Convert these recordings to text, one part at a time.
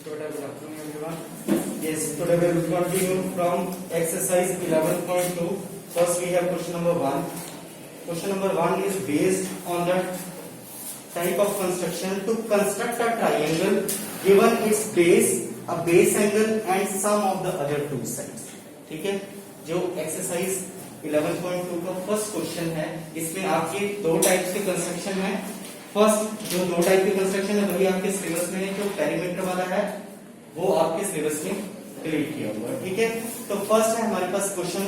Today, good afternoon, everyone. Yes, today we will continue from exercise 11.2. First, we have question number 1. Question number 1 is based on the type of construction to construct a triangle given its base, a base angle and sum of the other two sides. ठीक है, जो exercise 11.2 का first question है, इसमें आपके दो types के construction है. फर्स्ट जो दो टाइप के कंस्ट्रक्शन है वही आपके सिलेबस में है. जो पेरीमीटर वाला है वो आपके सिलेबस में डिलीट किया हुआ है. ठीक है, तो फर्स्ट है हमारे पास question,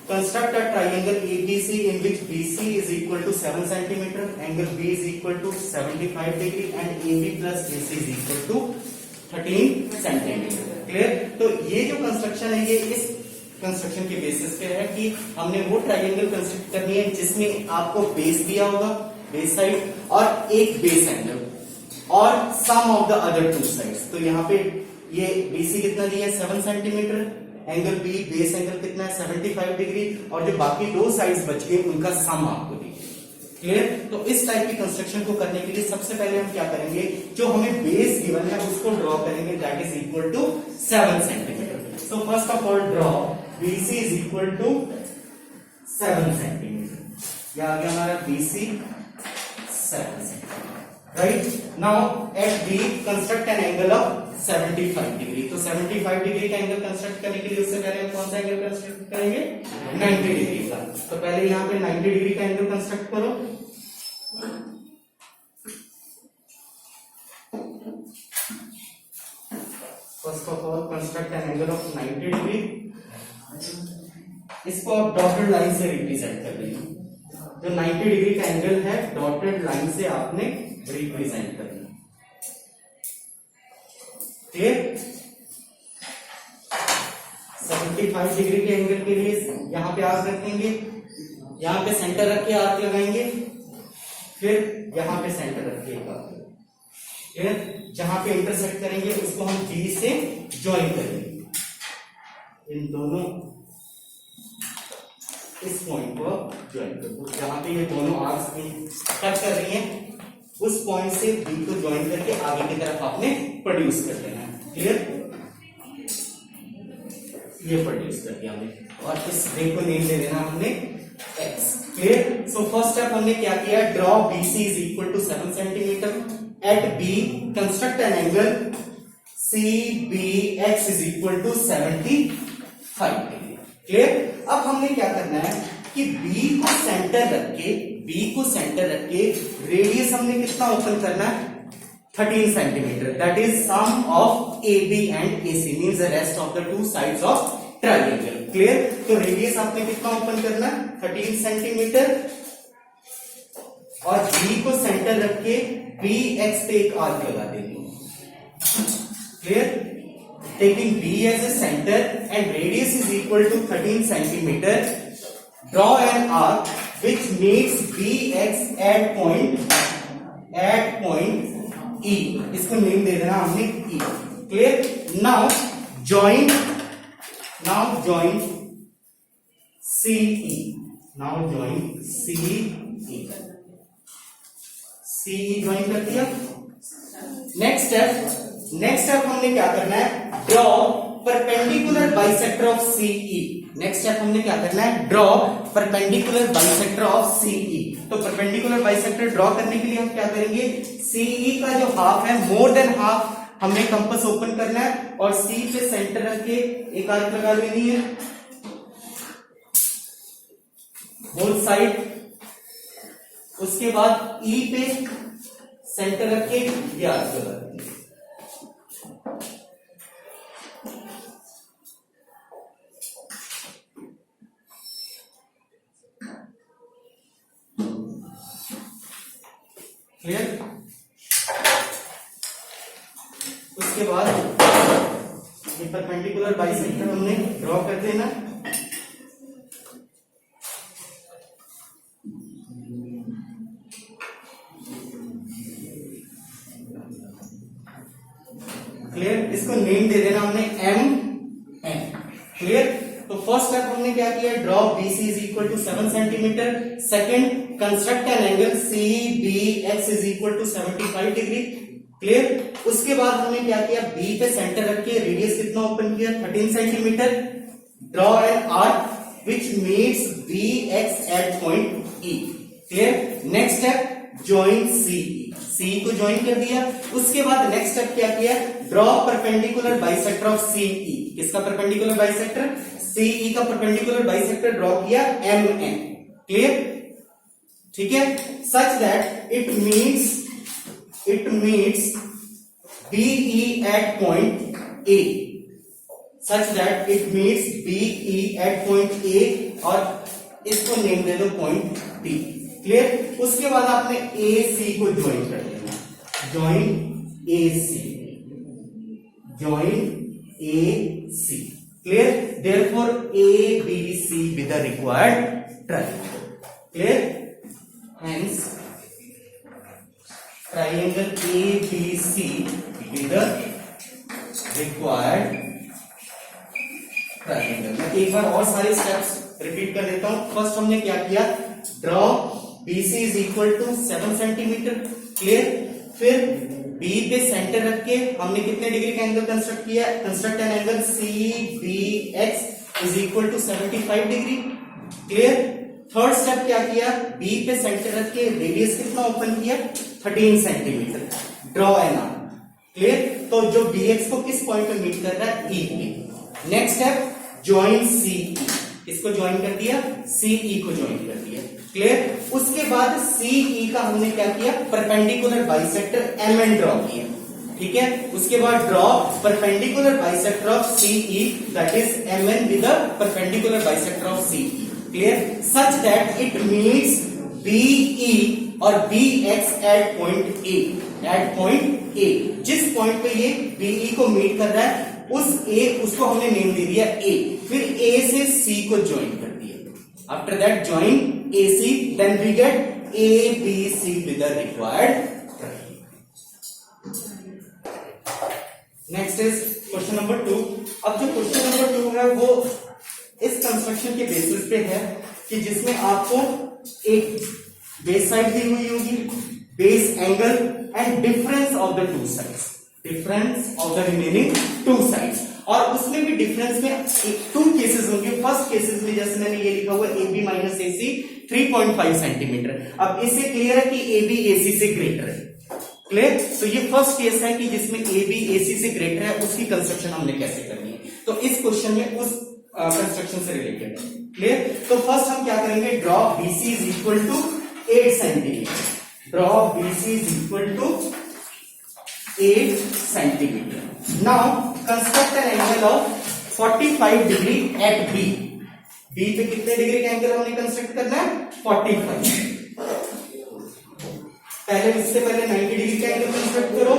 construct a triangle ABC in which BC is equal to 7 cm, angle B is equal to 75 degree and AB plus AC is equal to 13 cm. Clear? तो ये जो कंस्ट्रक्शन है ये इस कंस्ट्रक्शन के बेसिस पे है कि हमने वो ट्राइंगल कंस्ट्रक्ट करनी है जिसमें आपको बेस दिया होगा, बेस साइड और एक बेस एंगल और sum of the other two sides. तो यहाँ पे ये BC कितना दिया है 7 centimetre, angle B base angle कितना है 75 डिग्री और जो बाकी दो साइड्स बच गए उनका सम आपको दिया. क्लियर? तो इस टाइप की कंस्ट्रक्शन को करने के लिए सबसे पहले हम क्या करेंगे, जो हमें बेस गिवन है उसको ड्रॉ करेंगे, that is equal to 7 centimetre. So first of all draw BC is equal to 7 centimeter. यह आ गया हमारा BC 7 centimeter. Right? Now at B construct an angle of 75 degree. तो 75 डिग्री का एंगल कंस्ट्रक्ट करने के लिए उससे पहले हम कौन सा एंगल कंस्ट्रक्ट करेंगे 90 डिग्री का. तो पहले यहाँ पे 90 डिग्री का एंगल कंस्ट्रक्ट करो. First of all construct an angle of 90 degree. इसको आप डॉटेड लाइन से रिप्रेजेंट कर लीजिए. जो 90 डिग्री का एंगल है डॉटेड लाइन से आपने रिप्रेजेंट करना. क्लियर? 75 डिग्री के एंगल के लिए यहां पे आर्क रखेंगे, यहां पे सेंटर रख के आर्क लगाएंगे, फिर यहां पे सेंटर रख के आर्क. क्लियर? जहां पे इंटरसेक्ट करेंगे उसको हम G से ज्वाइन करेंगे. इन दोनों इस पॉइंट को ज्वाइन कर दो. जहां पे ये दोनों आर्क्स कट कर रही हैं उस पॉइंट से B को ज्वाइन करके आगे की तरफ आपने प्रोड्यूस कर देना है. क्लियर? ये प्रोड्यूस कर दिया हमने और इस रे को नेम दे देना हमने X. Clear? So first step हमने क्या किया, draw BC is equal to 7 centimetre. At B construct an angle CBX is equal to 75 degree. Clear? अब हमने क्या करना है कि B को सेंटर रख के रेडियस हमने कितना ओपन करना है 13 centimetre. That is sum of AB and AC means the rest of the two sides of triangle. Clear? तो रेडियस आपने कितना ओपन करना है 13 सेंटीमीटर और B को सेंटर रख के BX पे एक आर्क लगा देंगे. Clear? Taking B as a center and radius is equal to 13 centimeter, draw an arc which meets BX at point E. इसको नेम दे देना हमने E. Clear? Now join CE. CE join कर दिया. Next step हमने क्या करना है, draw perpendicular bisector of CE. Next step हमने क्या करना है, draw perpendicular bisector of CE. तो परपेंडिकुलर बाइसेक्टर ड्रॉ करने के लिए हम क्या करेंगे, CE का जो हाफ है मोर देन हाफ हमने कंपास ओपन करना है और C पे सेंटर रख के एक आर्क लगा लेनी है बोथ साइड. उसके बाद E पे सेंटर रख के ये आर्क लगा देंगे. क्लियर? उसके बाद ये परपेंडिकुलर बाइसेक्टर हमने ड्रॉ कर देना. क्लियर? इसको नेम दे देना हमने MN. क्लियर? तो फर्स्ट स्टेप हमने क्या किया, draw BC is equal to 7 centimetre. Second construct an angle CBX is equal to 75 degree. Clear. उसके बाद हमने क्या किया, बी पे सेंटर रख के रेडियस कितना ओपन किया, 13 centimetre. Draw an arc which meets B X at point E. Clear. Next step, join C. C को ज्वाइन कर दिया। उसके बाद नेक्स्ट स्टेप क्या किया, draw perpendicular bisector of CE. किसका परपेंडिकुलर बाइसेक्टर, सीई का परपेंडिकुलर बाइसेक्टर ड्रॉ किया, एम एन। क्लियर, ठीक है। Such that it meets BE at point A. Such that it meets BE at point A, और इसको name दे दो point B. Clear. उसके बाद आपने ए सी को ज्वाइन कर देना, join A C, join A C. Clear. Therefore A B C with the required triangle. Clear. Hence triangle A B C with the required triangle. मैं एक बार और सारे स्टेप्स रिपीट कर देता हूं। फर्स्ट हमने क्या किया, draw BC is equal to 7 centimetre. Clear. फिर B पे सेंटर रख के हमने कितने डिग्री का एंगल कंस्ट्रक्ट किया, construct an angle CBX is equal to 75 degree. Clear. Third step क्या किया, B पे सेंटर रख के रेडियस कितना ओपन किया, 13 centimetre. Draw an arc. Clear. तो जो BX को किस पॉइंट पे मीट कर रहा है, E पे। Next step, join CE। इसको ज्वाइन कर दिया, CE को ज्वाइन कर दिया। क्लियर। उसके बाद CE का हमने क्या किया, परपेंडिकुलर बाइसेक्टर MN ड्रॉ किया। ठीक है। उसके बाद draw perpendicular bisector of CE, that is MN with the perpendicular bisector of CE। Clear. Such that it meets BE और BX at point A। At point A, जिस point पे ये BE को मीट कर रहा है, उसको हमने नेम दे दिया A। फिर A से C को ज्वाइन कर दिया। After that join AC, then we get ABC with the required triangle. Next is question number 2. अब जो क्वेश्चन नंबर 2 है वो इस कंस्ट्रक्शन के बेसिस पे है कि जिसमें आपको एक बेस साइड दी हुई होगी, base angle and difference of the two sides, difference of the remaining two sides. और उसमें भी डिफरेंस में टू केसेस होंगे। फर्स्ट केसेस में जैसे मैंने ये लिखा हुआ AB माइनस AC 3.5 सेंटीमीटर। अब इससे क्लियर है कि AB AC से ग्रेटर है। क्लियर। तो ये फर्स्ट केस है कि जिसमें AB AC से ग्रेटर है, उसकी कंस्ट्रक्शन हमने कैसे करनी है। तो इस क्वेश्चन में उस कंस्ट्रक्शन से रिलेटेड है। क्लियर। तो फर्स्ट हम क्या करेंगे, draw BC is equal to 8 centimetre. Draw BC is equal to 8 centimetre. Now construct an angle of 45 degree at B. B पे कितने डिग्री का एंगल हमने कंस्ट्रक्ट करना है, 45। इससे पहले 90 डिग्री का एंगल कंस्ट्रक्ट करो,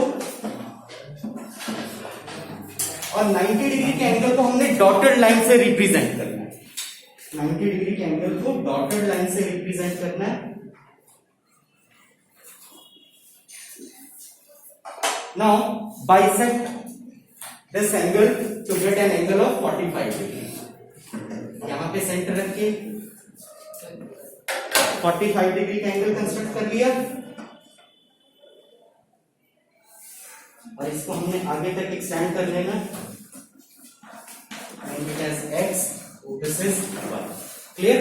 और 90 डिग्री के एंगल को हमने डॉटेड लाइन से रिप्रेजेंट करना है। 90 डिग्री के एंगल को डॉटेड लाइन से रिप्रेजेंट करना है। Now bisect this angle to get an angle of 45 degree। यहां पे सेंटर रख के 45 डिग्री का एंगल कंस्ट्रक्ट कर लिया, और इसको हमने आगे तक एक्सटेंड कर लेना। x, this is y। Clear.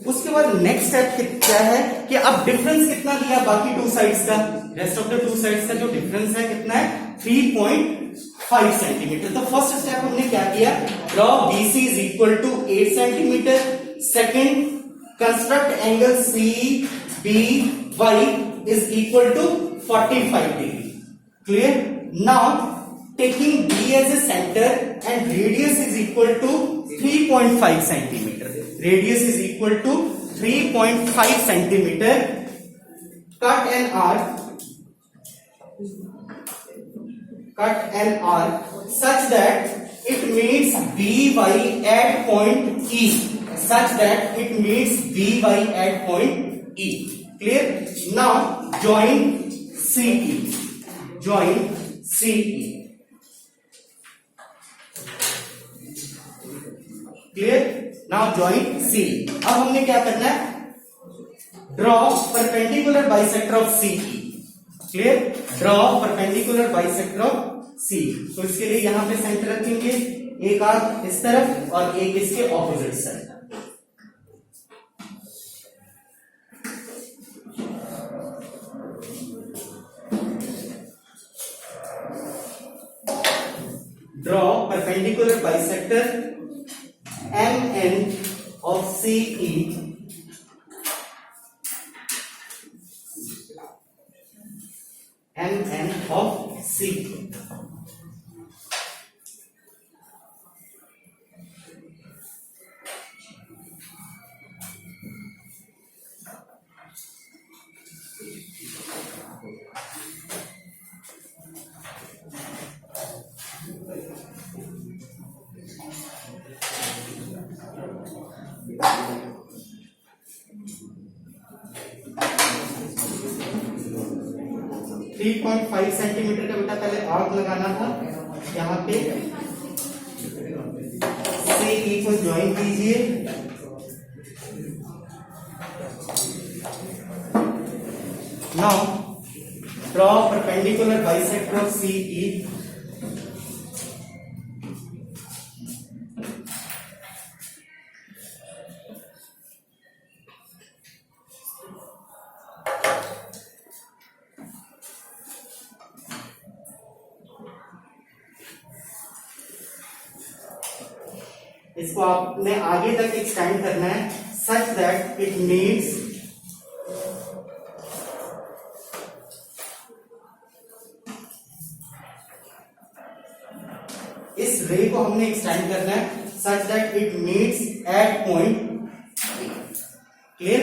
उसके बाद नेक्स्ट स्टेप क्या है कि अब डिफरेंस कितना दिया बाकी टू साइड्स का, rest of the two sides का जो डिफरेंस है कितना है, 3.5 सेंटीमीटर। तो फर्स्ट स्टेप हमने क्या किया, draw BC is equal to 8 centimetre. Second, construct angle CBY is equal to 45 degree. Clear. Now taking B as a center and radius is equal to 3.5 centimeter. Radius is equal to 3.5 centimeter. Cut an arc. Cut an arc such that it meets BY at point E. Such that it meets BY at point E. Clear? Now join CE. Join CE. Clear. Now join C. अब हमने क्या करना है, draw perpendicular bisector of CE. Clear, draw perpendicular bisector of C. तो इसके लिए यहां पे सेंटर रखेंगे, एक आर्क इस तरफ और एक इसके opposite side. Draw perpendicular bisector MN of CE MN of C। Three 3.5 centimetre का बेटा पहले आर्क लगाना था, यहाँ पे CE को ज्वाइन कीजिए। Now draw perpendicular bisector of CE। इसको आपने आगे तक एक्सटेंड करना है सच दैट इट मीट्स इस रे को हमने एक्सटेंड करना है such that it meets eight point, clear,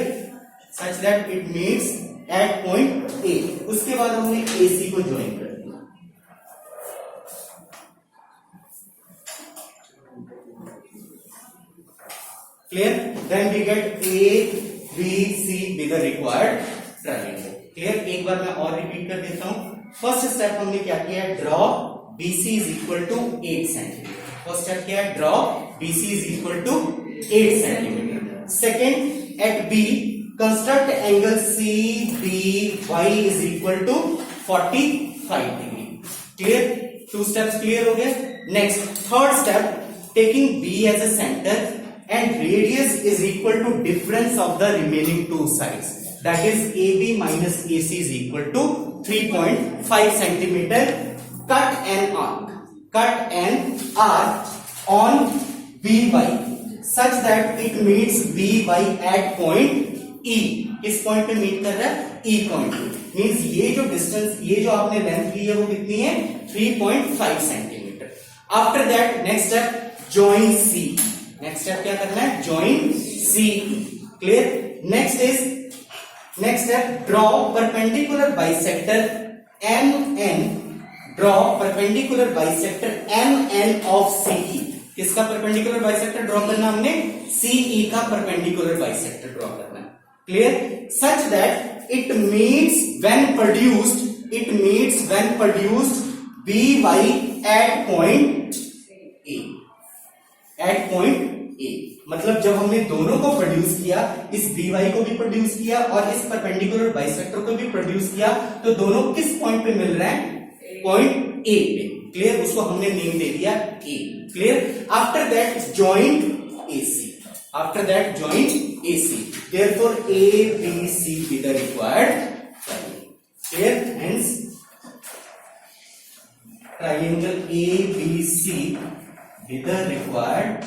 such that it meets eight point ए। उसके बाद हमने AC को ज्वाइन कर दिया। Clear? Then we get A, B, C be the required triangle. Clear? एक बार मैं और रिपीट कर देता हूं। फर्स्ट स्टेप हमने क्या किया है, draw BC is equal to 8 centimetre. First step क्या है, draw BC is equal to 8 centimetre. Second, at B construct angle CBY is equal to 45 degree. Clear? 2 steps clear हो गए। Next third step, taking B as a center and radius is equal to difference of the remaining two sides, that is AB minus AC is equal to 3.5 centimeter. Cut an arc on BY such that it meets BY at point E। किस point पे meet कर रहा है, E point. Means ये जो distance, ये जो आपने लेंथ ली है वो कितनी है, 3.5 centimetre. After that next step, join C। Next step क्या करना है, join CE। Clear? Next step, draw perpendicular bisector MN, draw perpendicular bisector MN of CE। किसका परपेंडिकुलर बाइसेक्टर ड्रॉ करना हमने, CE का परपेंडिकुलर बाइसेक्टर ड्रॉ करना है। Clear? Such that it meets when produced BY at point A। At point A, मतलब जब हमने दोनों को प्रोड्यूस किया, इस BY को भी प्रोड्यूस किया और इस परपेंडिकुलर बाइसेक्टर को भी प्रोड्यूस किया, तो दोनों किस पॉइंट पे मिल रहे हैं, पॉइंट ए पे। क्लियर? उसको हमने नेम दे दिया A. Clear? After that join AC। After that join AC। Therefore ABC be the required triangle। Clear? Hence triangle ABC be the required